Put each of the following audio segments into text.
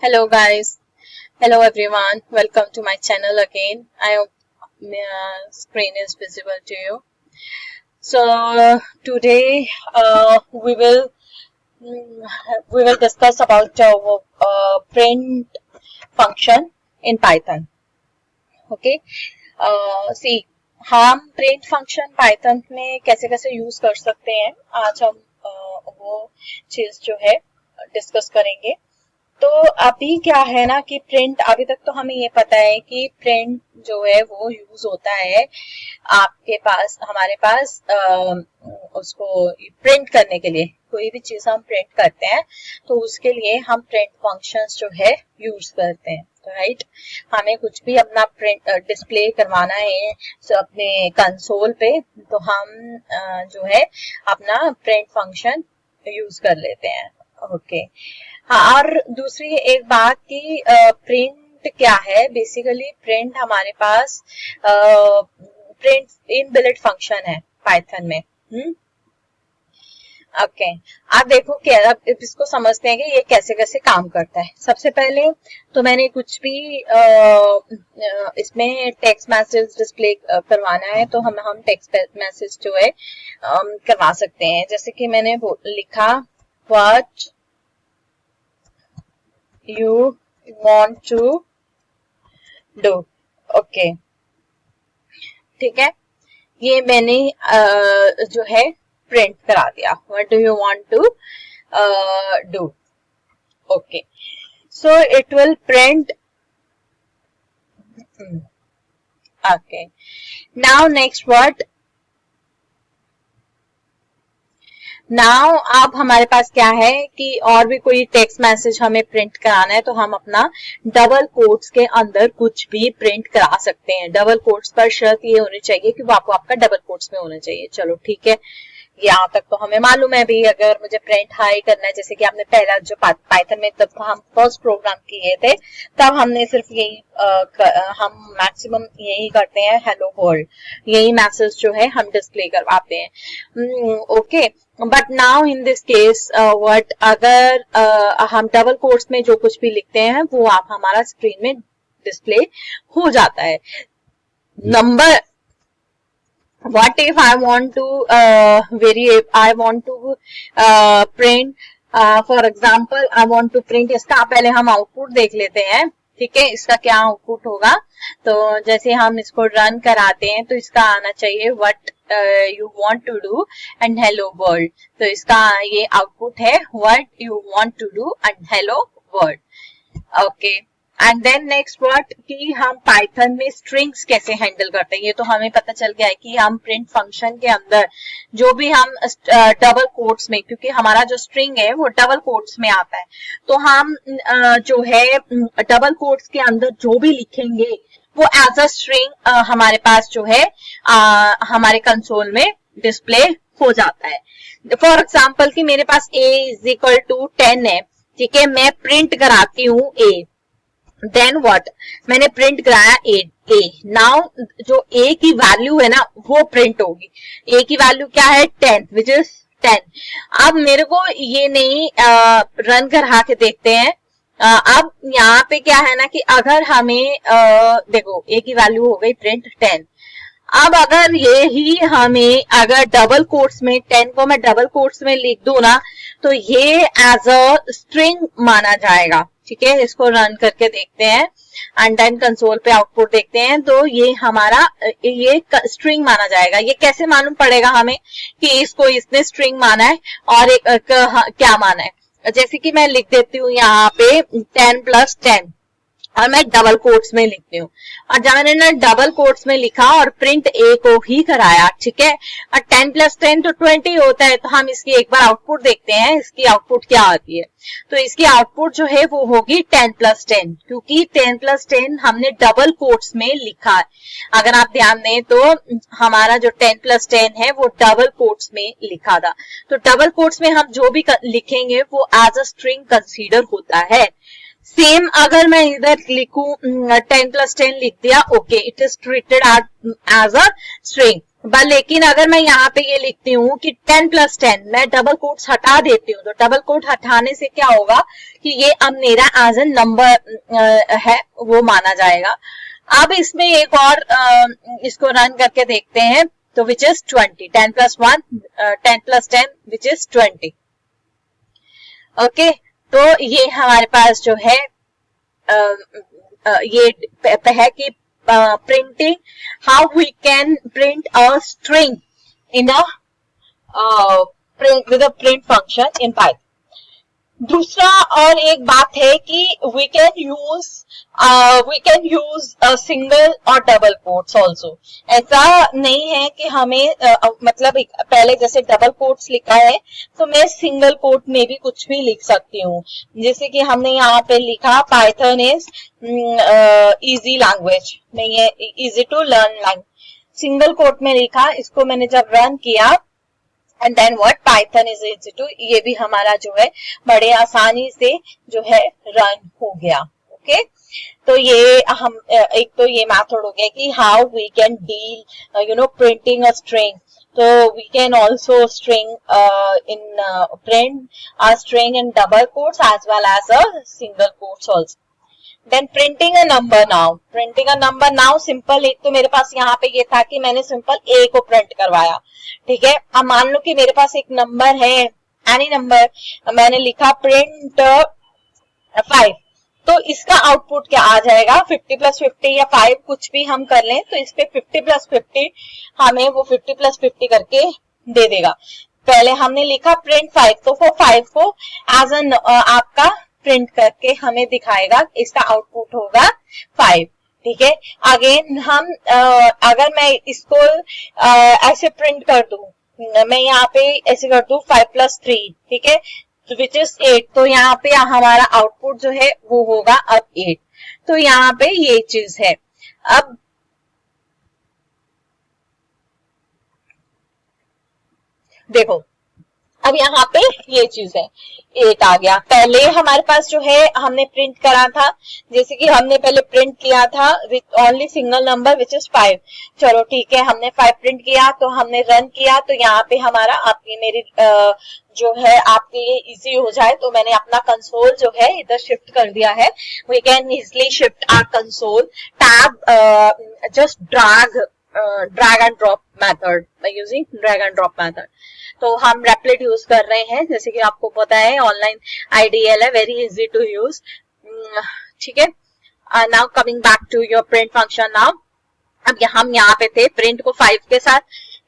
Hello guys, hello everyone, welcome to my channel again. I hope screen is visible to you. So today we will discuss about print function in Python. Okay, see हम print function Python में कैसे कैसे use कर सकते हैं आज हम वो चीज जो है डिस्कस करेंगे. तो अभी क्या है ना कि प्रिंट अभी तक तो हमें ये पता है कि प्रिंट जो है वो यूज होता है आपके पास हमारे पास उसको प्रिंट करने के लिए. कोई भी चीज हम प्रिंट करते हैं तो उसके लिए हम प्रिंट फंक्शंस जो है यूज करते हैं. राइट, हमें कुछ भी अपना प्रिंट डिस्प्ले करवाना है अपने कंसोल पे तो हम जो है अपना प्रिंट फंक्शन यूज कर लेते हैं. ओके हाँ, और दूसरी एक बात कि प्रिंट क्या है. बेसिकली प्रिंट हमारे पास प्रिंट इनबिल्ट फंक्शन है पाइथन में. ओके आप देखो क्या, अब इसको समझते हैं कि ये कैसे कैसे काम करता है. सबसे पहले तो मैंने कुछ भी इसमें टेक्स्ट मैसेज डिस्प्ले करवाना है तो हम टेक्स्ट मैसेज जो है करवा सकते हैं. जैसे कि मैंने लिखा what you want to do. Okay ठीक है, ये मैंने जो है प्रिंट करा दिया. what do you want to do. Okay so it will print. okay now next what. Now अब हमारे पास क्या है कि और भी कोई टेक्स्ट मैसेज हमें प्रिंट कराना है तो हम अपना डबल कोट्स के अंदर कुछ भी प्रिंट करा सकते हैं. डबल कोट्स पर शर्त ये होनी चाहिए कि वो आपका डबल कोट्स में होना चाहिए. चलो ठीक है, यहाँ तक तो हमें मालूम है भी. अगर मुझे प्रिंट हाई करना है, जैसे कि आपने पहला जो पाइथन में तब हम फर्स्ट प्रोग्राम किए थे तब हमने सिर्फ यही हम मैक्सिमम यही करते हैं हेलो वर्ल्ड, यही मैसेज जो है हम डिस्प्ले करवाते हैं. Okay but now in this case what, अगर हम डबल कोट्स में जो कुछ भी लिखते हैं वो आप हमारा स्क्रीन में डिस्प्ले हो जाता है. Number what if I want to print for example I want to print. इसका पहले हम आउटपुट देख लेते हैं. ठीक है, इसका क्या आउटपुट होगा. तो जैसे हम इसको रन कराते हैं तो इसका आना चाहिए what you want to do and hello world. तो इसका ये आउटपुट है what you want to do and hello world. Okay and then next word कि हम पाइथन में स्ट्रिंग्स कैसे हैंडल करते हैं. ये तो हमें पता चल गया है कि हम प्रिंट फंक्शन के अंदर जो भी हम डबल कोट्स में, क्योंकि हमारा जो स्ट्रिंग है वो डबल कोट्स में आता है, तो हम जो है डबल कोट्स के अंदर जो भी लिखेंगे वो एज अ स्ट्रिंग हमारे पास जो है हमारे कंसोल में डिस्प्ले हो जाता है. फॉर एग्जाम्पल कि मेरे पास a इज इक्वल टू 10 है. ठीक है, मैं प्रिंट कराती हूँ a. देन व्हाट, मैंने प्रिंट कराया ए. नाउ जो ए की वैल्यू है ना वो प्रिंट होगी. ए की वैल्यू क्या है 10 विच इज 10. अब मेरे को ये नहीं रन करा के देखते हैं. अब यहाँ पे क्या है ना कि अगर हमें देखो ए की वैल्यू हो गई प्रिंट 10. अब अगर ये ही हमें अगर डबल कोट्स में 10 को मैं डबल कोट्स में लिख दूं ना तो ये एज अ स्ट्रिंग माना जाएगा. ठीक है, इसको रन करके देखते हैं एंड देन कंसोल पे आउटपुट देखते हैं तो ये हमारा ये स्ट्रिंग माना जाएगा. ये कैसे मालूम पड़ेगा हमें कि इसको इसने स्ट्रिंग माना है और क्या माना है. जैसे कि मैं लिख देती हूँ यहाँ पे 10 + 10 और मैं डबल कोट्स में लिखती हूँ. और जब मैंने ना डबल कोट्स में लिखा और प्रिंट ए को ही कराया, ठीक है, और 10 + 10 तो 20 होता है. तो हम इसकी एक बार आउटपुट देखते हैं, इसकी आउटपुट क्या आती है. तो इसकी आउटपुट जो है वो होगी 10 + 10, क्योंकि 10 + 10 हमने डबल कोट्स में लिखा है. अगर आप ध्यान दें तो हमारा जो 10 + 10 है वो डबल कोट्स में लिखा था. तो डबल कोट्स में हम जो भी लिखेंगे वो एज अ स्ट्रिंग कंसीडर होता है. सेम अगर मैं इधर लिखूं 10 + 10 लिख दिया, okay, it is treated as a string. लेकिन अगर मैं यहाँ पे ये लिखती हूँ कि 10+10, मैं डबल कोट्स हटा देती हूँ, तो डबल कोट हटाने से क्या होगा कि ये अब मेरा एज ए नंबर है वो माना जाएगा। अब इसमें एक और इसको रन करके देखते हैं, तो which is 20, 10+1 10+10 which is 20। Okay, तो ये हमारे पास जो है ये है कि printing, how we can print a string in a print with a print function in Python। दूसरा और एक बात है कि we can use सिंगल और डबल कोट्स ऑल्सो। ऐसा नहीं है कि हमें मतलब पहले जैसे डबल कोट्स लिखा है तो मैं सिंगल कोट में भी कुछ भी लिख सकती हूँ। जैसे कि हमने यहाँ पे लिखा पाइथन इज इजी लैंग्वेज, मैं ये easy to learn language single quote में लिखा, इसको मैंने जब रन किया and then what Python is easy to, ये भी हमारा जो है बड़े आसानी से जो है रन हो गया। ओके, तो ये हम एक तो ये मेथड हो गया कि how we can deal printing a string. तो we can also string in print a string in double quotes as well as a single quotes also. Then printing a number now, printing a number now simple, एक तो मेरे पास यहाँ पे ये था कि मैंने सिंपल ए को प्रिंट करवाया, ठीक है। अब मान लो कि मेरे पास एक नंबर है, एनी नंबर, मैंने लिखा प्रिंट 5, तो इसका आउटपुट क्या आ जाएगा, 50+50 या 5 कुछ भी हम कर लें, तो इस पे 50+50 हमें वो 50+50 करके दे देगा। पहले हमने लिखा प्रिंट 5, तो वो 5 को एज एन आपका प्रिंट करके हमें दिखाएगा, इसका आउटपुट होगा 5, ठीक है। अगेन हम अगर मैं इसको ऐसे प्रिंट कर दूं, मैं यहाँ पे ऐसे कर दूं 5+3, ठीक है, विच इज 8, तो यहाँ पे हमारा आउटपुट जो है वो होगा अब 8। तो यहाँ पे ये चीज है। अब देखो, अब यहाँ पे ये चीज है, 8 आ गया। पहले हमारे पास जो है हमने प्रिंट करा था, जैसे कि हमने पहले प्रिंट किया था with only single number which is 5। चलो ठीक है, हमने 5 प्रिंट किया, तो हमने रन किया, तो यहाँ पे हमारा आपकी मेरी जो है आपके लिए इजी हो जाए, तो मैंने अपना कंसोल जो है इधर शिफ्ट कर दिया है। We can easily shift our console tab, just drag and drop method by using drag and drop method. तो हम रेपलेट यूज कर रहे हैं, जैसे कि आपको पता है ऑनलाइन आईडीएल है, वेरी इजी टू यूज, ठीक है। Now coming back to your print function now, अब हम यहाँ पे थे, प्रिंट को 5 के साथ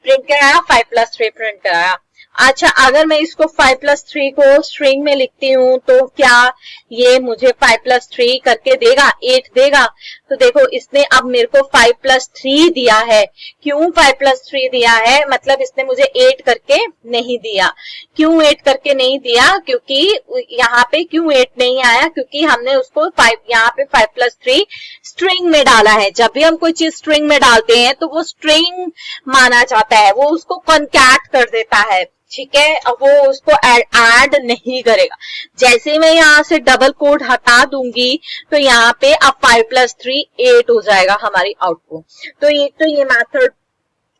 प्रिंट कराया, 5+3 प्रिंट कराया। अच्छा, अगर मैं इसको 5+3 को स्ट्रिंग में लिखती हूँ तो क्या ये मुझे 5+3 करके देगा, 8 देगा? तो देखो, इसने अब मेरे को 5+3 दिया है। क्यों 5+3 दिया है? मतलब इसने मुझे 8 करके नहीं दिया। क्यों 8 करके नहीं दिया? क्योंकि यहाँ पे क्यों 8 नहीं आया? क्योंकि हमने उसको 5 यहाँ पे 5+3 स्ट्रिंग में डाला है। जब भी हम कोई चीज स्ट्रिंग में डालते हैं तो वो स्ट्रिंग माना जाता है, वो उसको कॉन्कैट कर देता है, ठीक है, वो उसको ऐड नहीं करेगा। जैसे मैं यहाँ से डबल कोट हटा दूंगी तो यहाँ पे अब 5+3 8 हो जाएगा हमारी आउटपुट। तो ये मेथड,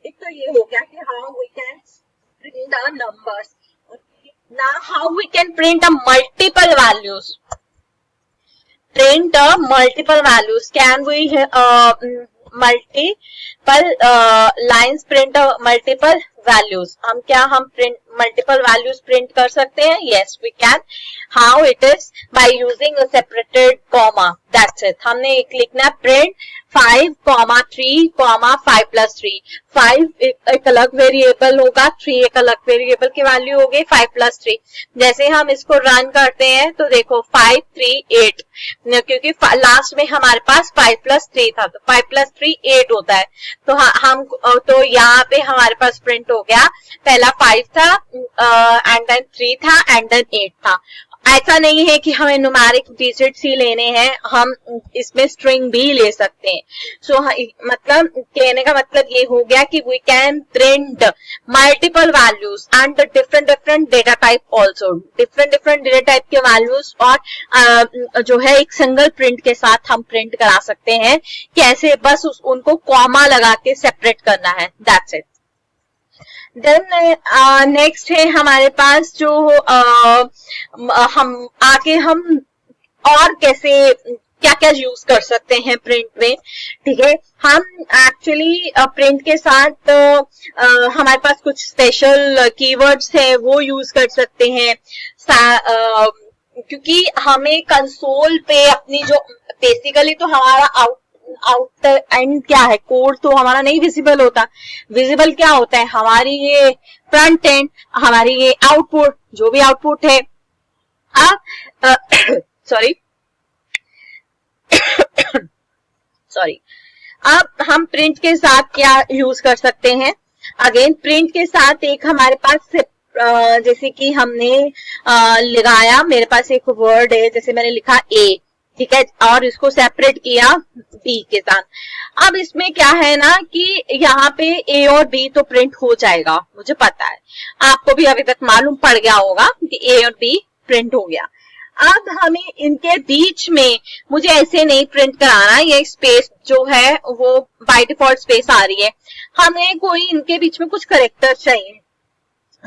एक तो ये हो गया कि how we can print a numbers. Now how we can print a multiple values, print multiple values, can we multiple lines print multiple values? हम print multiple values print कर सकते हैं? Yes, we can. How it is? By using a separated comma, that's it. हमने एक लिखना print 5, 3, 5+3। 5 एक अलग variable होगा, 3 एक अलग वेरिएबल की वैल्यू हो गई, 5+3। जैसे हम इसको रन करते हैं तो देखो 5, 3, 8, क्योंकि लास्ट में हमारे पास 5+3 था, तो 5+3 8 होता है। तो हम तो यहाँ पे हमारे पास प्रिंट हो गया, पहला 5 था एंड देन 3 था एंड देन 8 था। ऐसा नहीं है कि हमें न्यूमेरिक डिजिट्स ही लेने हैं, हम इसमें स्ट्रिंग भी ले सकते हैं। सो मतलब कहने का मतलब ये हो गया कि we can print multiple values and different data type also, different data type के वैल्यूज, और जो है एक सिंगल प्रिंट के साथ हम प्रिंट करा सकते हैं। कैसे? बस उनको कॉमा लगा के सेपरेट करना है, दैट्स इट। देन नेक्स्ट है हमारे पास जो हम आगे हम और कैसे क्या क्या यूज कर सकते हैं प्रिंट में, ठीक है। हम एक्चुअली प्रिंट के साथ हमारे पास कुछ स्पेशल कीवर्ड्स है वो यूज कर सकते हैं, क्योंकि हमें कंसोल पे अपनी जो बेसिकली तो हमारा आउट एंड क्या है, कोड तो हमारा नहीं विजिबल होता। विजिबल क्या होता है, हमारी ये फ्रंट एंड, हमारी ये आउटपुट, जो भी आउटपुट है। अब सॉरी अब हम प्रिंट के साथ क्या यूज कर सकते हैं। अगेन प्रिंट के साथ एक हमारे पास जैसे कि हमने लगाया, मेरे पास एक वर्ड है, जैसे मैंने लिखा ए, ठीक है, और इसको सेपरेट किया बी के साथ। अब इसमें क्या है ना कि यहाँ पे ए और बी तो प्रिंट हो जाएगा, मुझे पता है, आपको भी अभी तक मालूम पड़ गया होगा कि ए और बी प्रिंट हो गया। अब हमें इनके बीच में मुझे ऐसे नहीं प्रिंट कराना, ये स्पेस जो है वो बाय डिफॉल्ट स्पेस आ रही है, हमें कोई इनके बीच में कुछ करेक्टर चाहिए।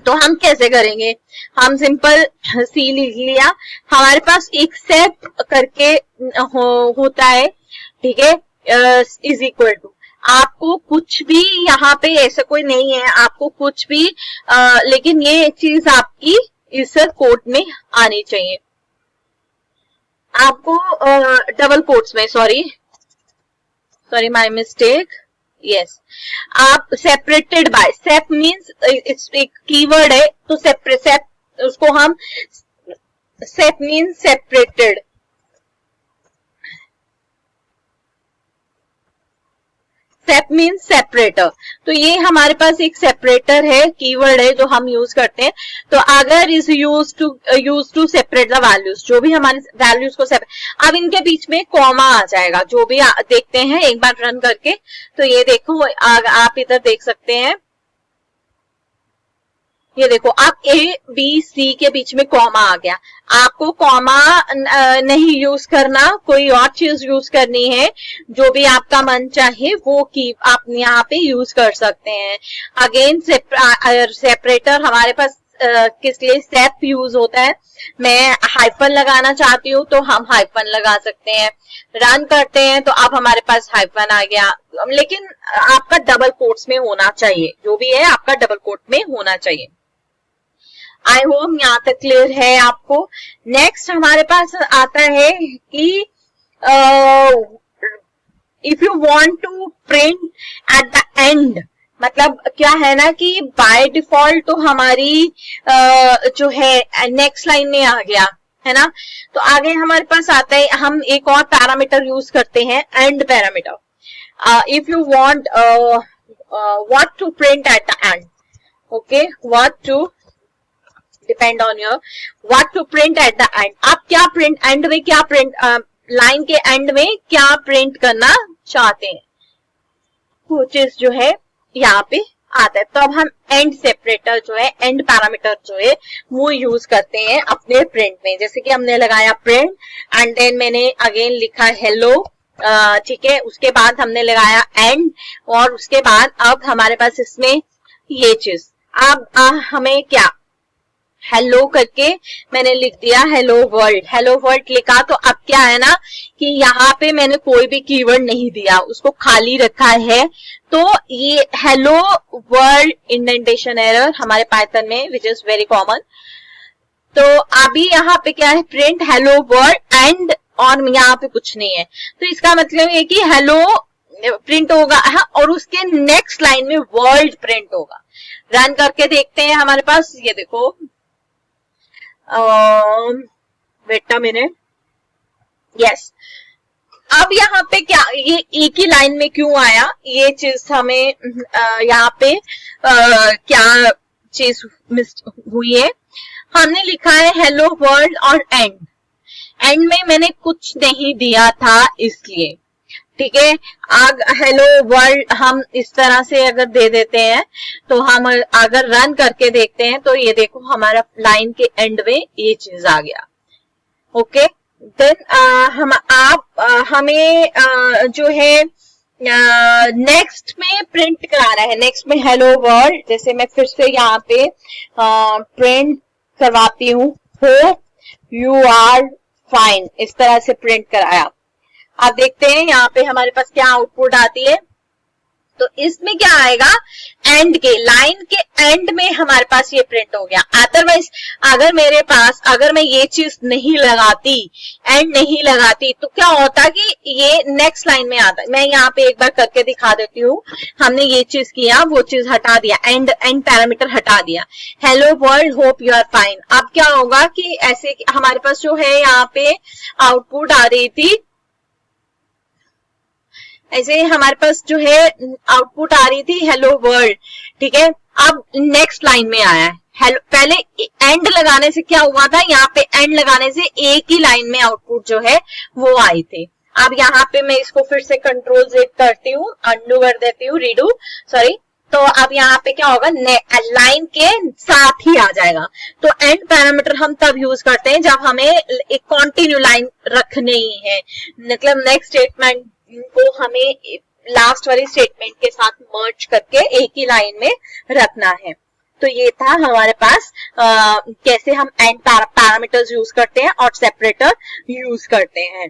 तो हम कैसे करेंगे, हम सिंपल सी लिख लिया, हमारे पास एक सेट करके होता है, ठीक है, इज इक्वल टू, आपको कुछ भी यहाँ पे ऐसा कोई नहीं है, आपको कुछ भी लेकिन ये चीज आपकी इस कोड में आनी चाहिए, आपको डबल कोट्स में, सॉरी माय मिस्टेक, यस, आप सेपरेटेड बाय, सेप मीन्स एक कीवर्ड है, तो सेप उसको हम सेप मीन्स सेपरेटेड, सेप मीन्स सेपरेटर, तो ये हमारे पास एक सेपरेटर है, कीवर्ड है जो हम यूज करते हैं। तो अगर is use to separate the values, जो भी हमारे वैल्यूज को सेपरेट, अब इनके बीच में कॉमा आ जाएगा, जो भी देखते हैं एक बार रन करके, तो ये देखो आप इधर देख सकते हैं, ये देखो आप ए बी सी के बीच में कॉमा आ गया। आपको कॉमा नहीं यूज करना, कोई और चीज यूज करनी है, जो भी आपका मन चाहे वो की आप यहाँ पे यूज कर सकते हैं। अगेन सेपरेटर हमारे पास किस लिए सेप यूज होता है, मैं हाइफन लगाना चाहती हूँ तो हम हाइफन लगा सकते हैं, रन करते हैं तो अब हमारे पास हाइफन आ गया, लेकिन आपका डबल कोट्स में होना चाहिए, जो भी है आपका डबल कोट में होना चाहिए। आई होप यहाँ तक क्लियर है आपको। नेक्स्ट हमारे पास आता है कि if you want to print at the end, मतलब क्या है ना कि बाय डिफॉल्ट तो हमारी जो है नेक्स्ट लाइन में आ गया है ना, तो आगे हमारे पास आता है, हम एक और पैरामीटर यूज करते हैं, end parameter. If you want what to print at the end, okay, what to depend on your what to print at the end, आप क्या प्रिंट एंड में, क्या प्रिंट लाइन के एंड में क्या प्रिंट करना चाहते हैं, वो चीज जो है यहाँ पे आता है। तो अब हम एंड सेपरेटर जो है, एंड पैरामीटर जो है वो यूज करते हैं अपने प्रिंट में। जैसे कि हमने लगाया प्रिंट एंड देन मैंने अगेन लिखा हेलो, ठीक है, उसके बाद हमने लगाया एंड, और उसके बाद अब हमारे पास इसमें ये चीज, अब हमें क्या, हेलो करके मैंने लिख दिया हेलो वर्ल्ड, हेलो वर्ल्ड लिखा, तो अब क्या है ना कि यहाँ पे मैंने कोई भी कीवर्ड नहीं दिया, उसको खाली रखा है। तो ये हेलो वर्ल्ड इंडेंटेशन एरर हमारे पाइथन में विच इज वेरी कॉमन। तो अभी यहाँ पे क्या है, प्रिंट हेलो वर्ल्ड एंड, और यहाँ पे कुछ नहीं है, तो इसका मतलब है कि हेलो प्रिंट होगा और उसके नेक्स्ट लाइन में वर्ल्ड प्रिंट होगा। रन करके देखते हैं, हमारे पास ये देखो, वेट अ मिनट, यस, अब यहाँ पे क्या, ये एक ही लाइन में क्यों आया, ये चीज हमें यहाँ पे क्या चीज मिस हुई है, हमने लिखा है हेलो वर्ल्ड और एंड, एंड में मैंने कुछ नहीं दिया था इसलिए, ठीक है। हेलो वर्ल्ड हम इस तरह से अगर दे देते हैं, तो हम अगर रन करके देखते हैं तो ये देखो हमारा लाइन के एंड में ये चीज आ गया, ओके। देन हमें जो है नेक्स्ट में प्रिंट कराना है, नेक्स्ट में हेलो वर्ल्ड, जैसे मैं फिर से यहाँ पे प्रिंट करवाती हूँ, होप यू आर फाइन, इस तरह से प्रिंट कराया। आप देखते हैं यहाँ पे हमारे पास क्या आउटपुट आती है। तो इसमें क्या आएगा, एंड के लाइन के एंड में हमारे पास ये प्रिंट हो गया। अदरवाइज अगर मेरे पास, अगर मैं ये चीज नहीं लगाती, एंड नहीं लगाती, तो क्या होता कि ये नेक्स्ट लाइन में आता। मैं यहाँ पे एक बार करके दिखा देती हूँ। हमने ये चीज किया, वो चीज हटा दिया, एंड पैरामीटर हटा दिया, hello world hope you are fine. अब क्या होगा कि ऐसे हमारे पास जो है यहाँ पे आउटपुट आ रही थी, ऐसे हमारे पास जो है आउटपुट आ रही थी हेलो वर्ल्ड, ठीक है। अब नेक्स्ट लाइन में आया है हेलो, पहले एंड लगाने से क्या हुआ था, यहाँ पे एंड लगाने से एक ही लाइन में आउटपुट जो है वो आई थी। अब यहाँ पे मैं इसको फिर से कंट्रोल Z करती हूँ, अंडू कर देती हूँ, रीडू, सॉरी। तो अब यहाँ पे क्या होगा, लाइन के साथ ही आ जाएगा। तो एंड पैरामीटर हम तब यूज करते हैं जब हमें एक कॉन्टिन्यू लाइन रखनी है, मतलब नेक्स्ट स्टेटमेंट को हमें लास्ट वाली स्टेटमेंट के साथ मर्ज करके एक ही लाइन में रखना है। तो ये था हमारे पास कैसे हम एंड पैरामीटर्स यूज करते हैं और सेपरेटर यूज करते हैं।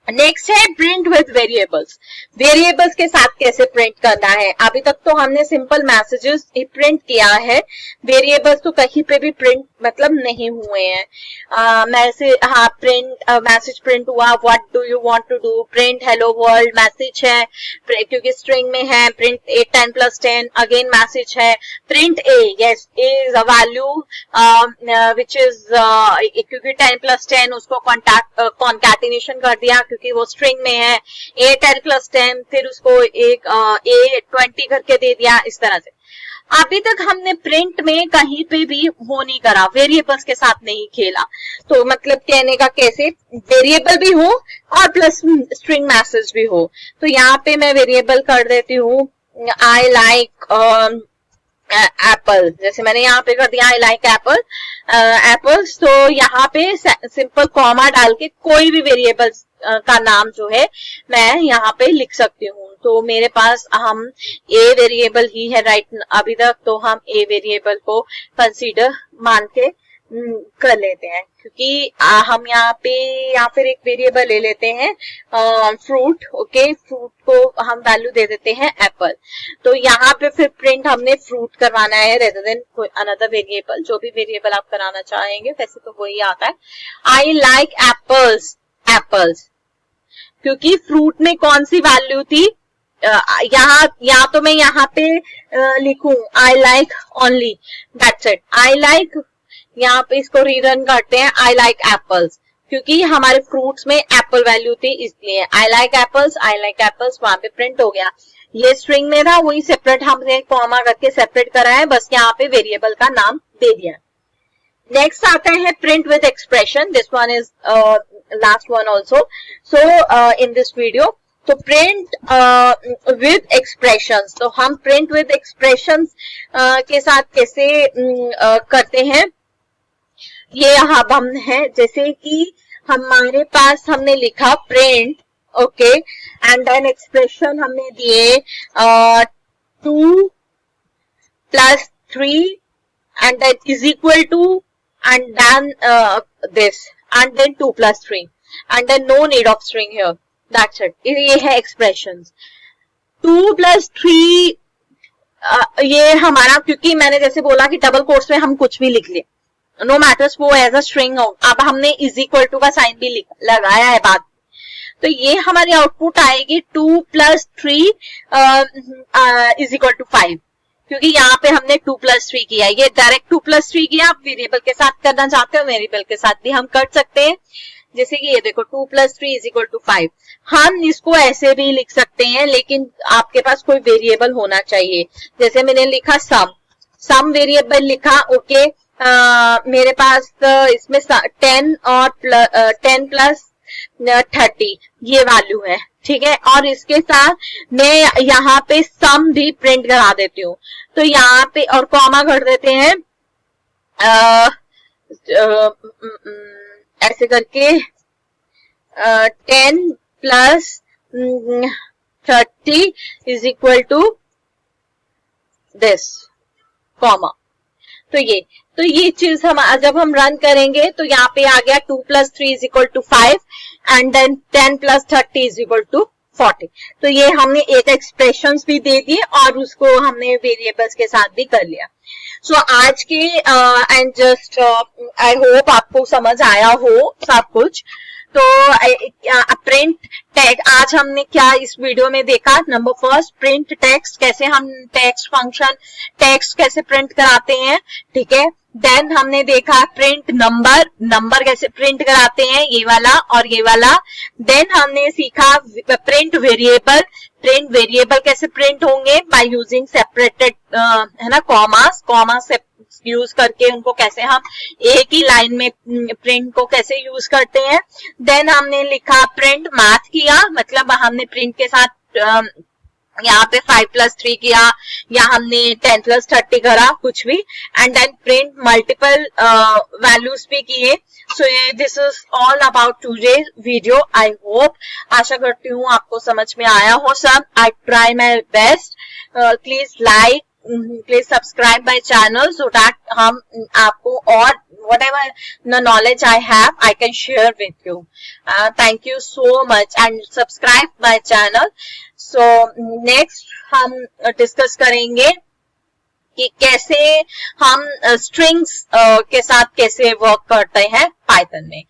नेक्स्ट है प्रिंट विद वेरिएबल्स। वेरिएबल्स के साथ कैसे प्रिंट करना है। अभी तक तो हमने सिंपल मैसेजेस प्रिंट किया है, वेरिएबल्स तो कहीं पे भी प्रिंट मतलब नहीं हुए हैं। मैसेज प्रिंट हुआ, what do you want to do, print hello world message है क्योंकि स्ट्रिंग में है, प्रिंट 8 10 + 10 अगेन मैसेज है, print A, yes A is a value which is क्योंकि 10 + 10 उसको कॉन्कैटिनेशन कर दिया क्योंकि वो स्ट्रिंग में है, ए 10 + 10 फिर उसको एक ए 20 करके दे दिया, इस तरह से। अभी तक हमने प्रिंट में कहीं पे भी वो नहीं करा, वेरिएबल्स के साथ नहीं खेला। तो मतलब कहने का कैसे, वेरिएबल भी हो और प्लस स्ट्रिंग मैसेज भी हो। तो यहाँ पे मैं वेरिएबल कर देती हूँ आई लाइक एप्पल, जैसे मैंने यहाँ पे कर दिया आई लाइक एप्पल एप्पल्स। तो यहाँ पे सिंपल कॉमा डाल के कोई भी वेरिएबल का नाम जो है मैं यहाँ पे लिख सकती हूँ। तो मेरे पास हम ए वेरिएबल ही है राइट अभी तक, तो हम ए वेरिएबल को कंसीडर मान के कर लेते हैं, क्योंकि हम यहाँ पे या फिर एक वेरिएबल ले लेते हैं फ्रूट, ओके, फ्रूट को हम वैल्यू दे देते हैं एप्पल। तो यहाँ पे फिर प्रिंट हमने फ्रूट करवाना है रेदर देन कोई अनदर वेरिएबल, जो भी वेरिएबल आप कराना चाहेंगे वैसे तो वही आता है। आई लाइक एप्पल्स, एप्पल्स, क्योंकि फ्रूट में कौन सी वैल्यू थी, यहाँ तो मैं यहाँ पे लिखूं I like only, that's it, I like, यहाँ पे इसको रीरन करते हैं आई लाइक एप्पल्स, क्योंकि हमारे फ्रूट्स में एप्पल वैल्यू थी इसलिए I like apples, I like apples वहां पे प्रिंट हो गया। ये स्ट्रिंग में था, वही सेपरेट हमने कॉमा करके सेपरेट करा है, बस यहाँ पे वेरिएबल का नाम दे दिया। नेक्स्ट आता है print with expression, this one is last one also so in this video. तो प्रिंट विद एक्सप्रेशंस, तो हम प्रिंट विद एक्सप्रेशंस के साथ कैसे करते हैं, ये यहाँ हम है, जैसे कि हमारे पास हमने लिखा print, okay, and then expression हमने दिए 2 + 3 and then is equal to and then this and then 2 + 3 and then no need of string here, that's it, ये है expressions। 2 + 3 ये हमारा, क्योंकि मैंने जैसे बोला कि डबल कोट्स में हम कुछ भी लिख ले, नो मैटर्स वो एज अ स्ट्रिंग हो। अब हमने इज इक्वल टू का साइन भी लगाया है बाद, तो ये हमारी आउटपुट आएगी 2 + 3 = 5, क्योंकि यहाँ पे हमने 2 + 3 किया, ये डायरेक्ट 2 + 3 किया। आप वेरिएबल के साथ करना चाहते हो, वेरिएबल के साथ भी हम कर सकते हैं, जैसे कि ये देखो 2 + 3 = 5। हम इसको ऐसे भी लिख सकते हैं, लेकिन आपके पास कोई वेरिएबल होना चाहिए। जैसे मैंने लिखा सम वेरिएबल लिखा, ओके, मेरे पास इसमें 10 और 10 + 30 ये वैल्यू है, ठीक है, और इसके साथ मैं यहाँ पे सम भी प्रिंट करा देती हूँ। तो यहाँ पे और कॉमा कर देते हैं ऐसे करके 10 + 30 is equal to this comma. तो ये चीज हम जब हम रन करेंगे तो यहाँ पे आ गया 2 + 3 is equal to 5 and then 10 + 30 is equal to 40। तो ये हमने एक एक्सप्रेशंस भी दे दिए और उसको हमने वेरिएबल्स के साथ भी कर लिया। सो आज के एंड जस्ट आई होप आपको समझ आया हो सब कुछ। तो प्रिंट टैग आज हमने क्या इस वीडियो में देखा, नंबर फर्स्ट प्रिंट टेक्स्ट, कैसे हम टेक्स्ट फंक्शन टेक्स्ट कैसे प्रिंट कराते हैं, ठीक है। देन हमने देखा प्रिंट नंबर, नंबर कैसे प्रिंट कराते हैं, ये वाला और ये वाला। देन हमने सीखा प्रिंट वेरिएबल, प्रिंट वेरिएबल कैसे प्रिंट होंगे बाय यूजिंग सेपरेटेड है ना कॉमास, कॉमास से यूज करके उनको कैसे हम एक ही लाइन में प्रिंट को कैसे यूज करते हैं। देन हमने लिखा प्रिंट मैथ किया, मतलब हमने प्रिंट के साथ यहाँ पे 5 + 3 किया या हमने 10 + 30 करा कुछ भी। And then print multiple values भी किए। So this is all about today video. I hope, आशा करती हूँ आपको समझ में आया हो सब। I try my best. Please like, please subscribe my channel so that हम आपको और whatever the knowledge I have I can share with you. Thank you so much and subscribe my channel. So next हम discuss करेंगे कि कैसे हम strings के साथ कैसे work करते हैं Python में।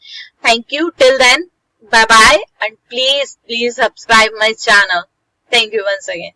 Thank you. Till then, bye bye and please subscribe my channel. Thank you once again.